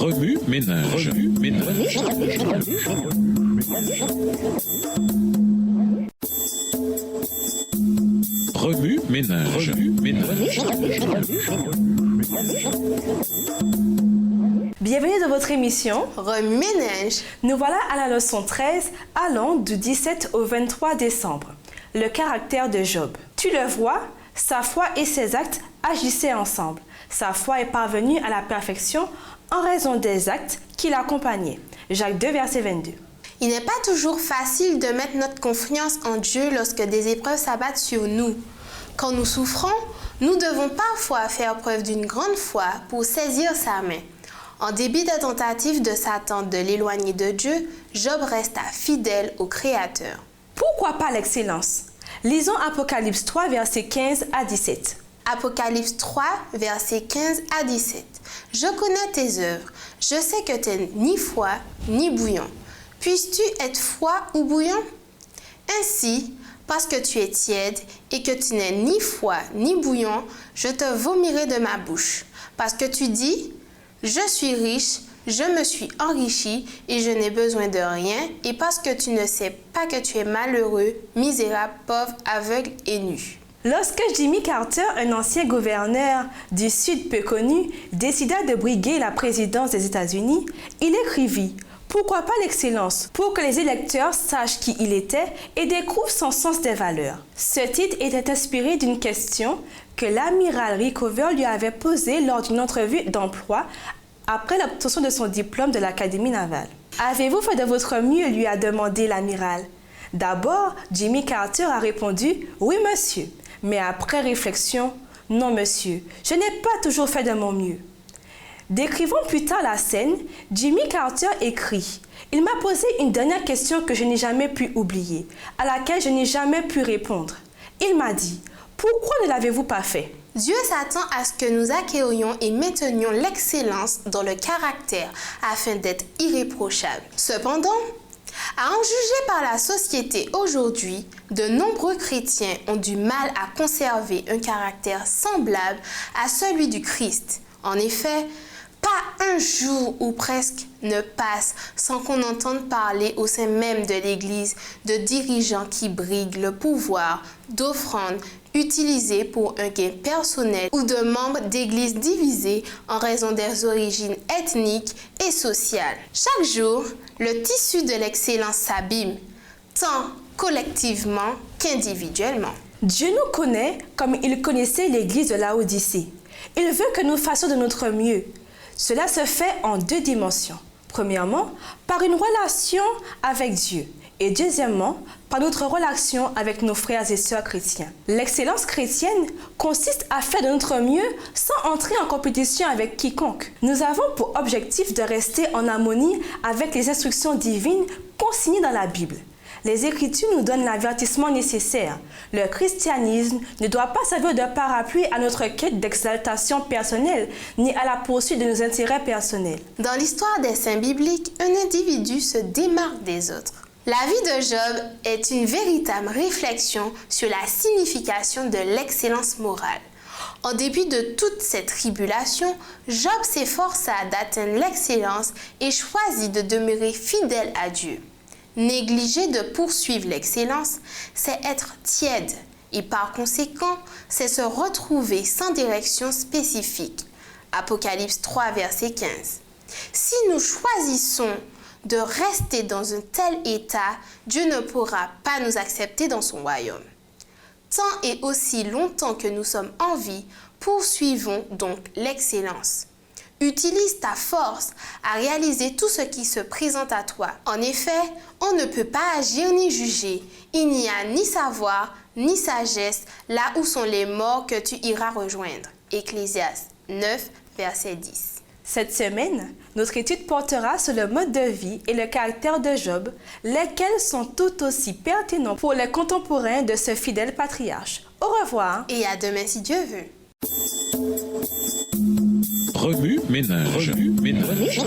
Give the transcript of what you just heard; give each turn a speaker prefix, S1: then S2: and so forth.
S1: Remue ménage. Remue ménage.
S2: Bienvenue dans votre émission
S3: Remue ménage.
S2: Nous voilà à la leçon 13, allant du 17 au 23 décembre. Le caractère de Job. Tu le vois, sa foi et ses actes agissaient ensemble. Sa foi est parvenue à la perfection en raison des actes qui l'accompagnaient. Jacques 2, verset 22.
S3: Il n'est pas toujours facile de mettre notre confiance en Dieu lorsque des épreuves s'abattent sur nous. Quand nous souffrons, nous devons parfois faire preuve d'une grande foi pour saisir sa main. En dépit des tentatives de Satan de l'éloigner de Dieu, Job resta fidèle au Créateur.
S2: Pourquoi pas l'excellence? Lisons Apocalypse 3, versets 15 à 17.
S3: Apocalypse 3, versets 15 à 17. Je connais tes œuvres. Je sais que tu n'es ni froid ni bouillant. Puisses-tu être froid ou bouillant? Ainsi, parce que tu es tiède et que tu n'es ni froid ni bouillant, je te vomirai de ma bouche. Parce que tu dis, je suis riche, je me suis enrichi et je n'ai besoin de rien, et parce que tu ne sais pas que tu es malheureux, misérable, pauvre, aveugle et nu.
S2: Lorsque Jimmy Carter, un ancien gouverneur du Sud peu connu, décida de briguer la présidence des États-Unis, il écrivit « Pourquoi pas l'excellence ?» pour que les électeurs sachent qui il était et découvrent son sens des valeurs. Ce titre était inspiré d'une question que l'amiral Rickover lui avait posée lors d'une entrevue d'emploi après l'obtention de son diplôme de l'Académie navale. « Avez-vous fait de votre mieux ?» lui a demandé l'amiral. D'abord, Jimmy Carter a répondu « Oui, monsieur ». Mais après réflexion, « Non, monsieur, je n'ai pas toujours fait de mon mieux. » Décrivons plus tard la scène, Jimmy Carter écrit « Il m'a posé une dernière question que je n'ai jamais pu oublier, à laquelle je n'ai jamais pu répondre. Il m'a dit « Pourquoi ne l'avez-vous pas fait ?»
S3: Dieu s'attend à ce que nous accueillions et maintenions l'excellence dans le caractère afin d'être irréprochables. Cependant, à en juger par la société aujourd'hui, de nombreux chrétiens ont du mal à conserver un caractère semblable à celui du Christ. En effet, pas un jour ou presque ne passe sans qu'on entende parler au sein même de l'Église de dirigeants qui briguent le pouvoir d'offrandes utilisées pour un gain personnel ou de membres d'églises divisées en raison des origines ethniques et sociales. Chaque jour, le tissu de l'excellence s'abîme, tant collectivement qu'individuellement.
S2: Dieu nous connaît comme il connaissait l'Église de Laodicée. Il veut que nous fassions de notre mieux. Cela se fait en deux dimensions. Premièrement, par une relation avec Dieu. Et deuxièmement, par notre relation avec nos frères et sœurs chrétiens. L'excellence chrétienne consiste à faire de notre mieux sans entrer en compétition avec quiconque. Nous avons pour objectif de rester en harmonie avec les instructions divines consignées dans la Bible. Les Écritures nous donnent l'avertissement nécessaire. Le christianisme ne doit pas servir de parapluie à notre quête d'exaltation personnelle, ni à la poursuite de nos intérêts personnels.
S3: Dans l'histoire des saints bibliques, un individu se démarque des autres. La vie de Job est une véritable réflexion sur la signification de l'excellence morale. En dépit de toute cette tribulation, Job s'efforça d'atteindre l'excellence et choisit de demeurer fidèle à Dieu. Négliger de poursuivre l'excellence, c'est être tiède et par conséquent, c'est se retrouver sans direction spécifique. Apocalypse 3, verset 15. Si nous choisissons de rester dans un tel état, Dieu ne pourra pas nous accepter dans son royaume. Tant et aussi longtemps que nous sommes en vie, poursuivons donc l'excellence. Utilise ta force à réaliser tout ce qui se présente à toi. En effet, on ne peut pas agir ni juger. Il n'y a ni savoir, ni sagesse là où sont les morts que tu iras rejoindre. Ecclésiaste 9, verset 10.
S2: Cette semaine, notre étude portera sur le mode de vie et le caractère de Job, lesquels sont tout aussi pertinents pour les contemporains de ce fidèle patriarche. Au revoir.
S3: Et à demain si Dieu veut.
S1: Remue ménage. Remue ménage.